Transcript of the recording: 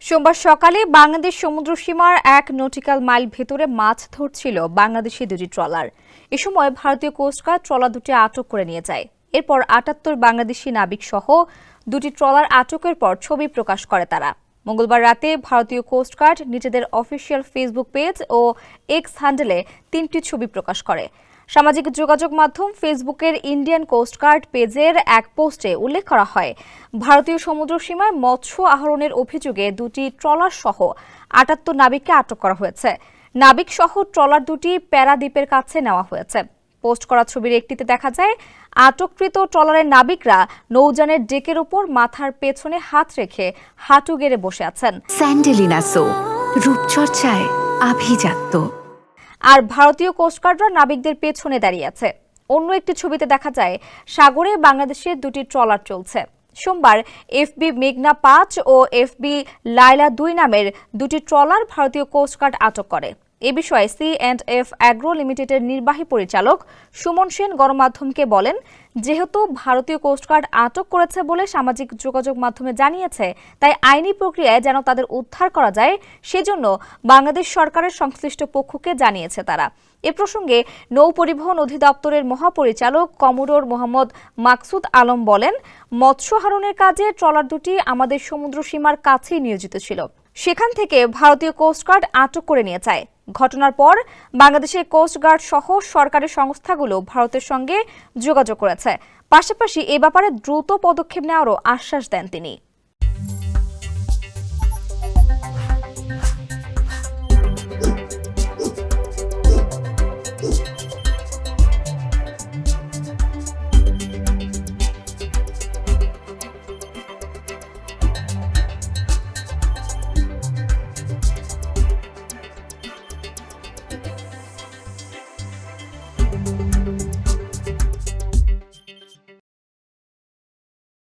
সোমবার সকালে বাংলাদেশ সমুদ্র সীমার ১ নটিক্যাল মাইল ভেতরে মাছ ধরছিল বাংলাদেশি দুটি ট্রলার। এ সময় ভারতীয় কোস্টগার্ড ট্রলার দুটি আটক করে নিয়ে যায়। এরপর ৭৮ বাংলাদেশি নাবিক সহ দুটি ট্রলার আটকের পর ছবি প্রকাশ করে তারা। মঙ্গলবার রাতে ভারতীয় কোস্টগার্ড নিজেদের অফিসিয়াল ফেসবুক পেজ ও এক্স হ্যান্ডেলে ৩টি ছবি প্রকাশ করে। সামাজিক যোগাযোগ মাধ্যম ফেসবুকের ইন্ডিয়ান কোস্টগার্ড পেজের এক পোস্টে উল্লেখ করা হয়, ভারতীয় সমুদ্র সীমায় মৎস্য আহরণের অভিযোগে দুটি ট্রলার সহ ৭৮ নাবিককে আটক করা হয়েছে। নাবিক সহ ট্রলার দুটি প্যারাদ্বীপের কাছে নেওয়া হয়েছে। পোস্ট করা ছবির একটিতে দেখা যায়, আটককৃত ট্রলারের নাবিকরা নৌযানের ডেকের উপর মাথার পেছনে হাত রেখে হাঁটু গেড়ে বসে আছেন। স্যান্ডেলিনা সো, রূপচর্চায় আভিজাত্য। আর ভারতীয় কোস্টগার্ডরা নাবিকদের পেছনে দাঁড়িয়ে আছে। অন্য একটি ছবিতে দেখা যায়, সাগরে বাংলাদেশের দুটি ট্রলার চলছে। সোমবার এফবি মেঘনা ৫ ও এফবি লায়লা ২ নামের দুটি ট্রলার ভারতীয় কোস্টগার্ড আটক করে। এ বিষয়ে C&F অ্যাগ্রো লিমিটেডের নির্বাহী পরিচালক সুমন সেন গণমাধ্যমকে বলেন, যেহেতু ভারতীয় কোস্টগার্ড আটক করেছে বলে সামাজিক যোগাযোগ মাধ্যমে জানিয়েছে, তাই আইনি প্রক্রিয়ায় যেন তাদের উদ্ধার করা যায় সেজন্য বাংলাদেশ সরকারের সংশ্লিষ্ট পক্ষকে জানিয়েছে তারা। এ প্রসঙ্গে নৌ পরিবহন অধিদপ্তরের মহাপরিচালক কমোডোর মোহাম্মদ মাকসুদ আলম বলেন, মৎস্য আহরণের কাজে ট্রলার দুটি আমাদের সমুদ্র সীমার কাছেই নিয়োজিত ছিল। সেখান থেকে ভারতীয় কোস্টগার্ড আটক করে নিয়ে যায়। ঘটনার পর বাংলাদেশের কোস্টগার্ড সহ সরকারি সংস্থাগুলো ভারতের সঙ্গে যোগাযোগ করেছে। পাশাপাশি এ ব্যাপারে দ্রুত পদক্ষেপ নেওয়ারও আশ্বাস দেন তিনি।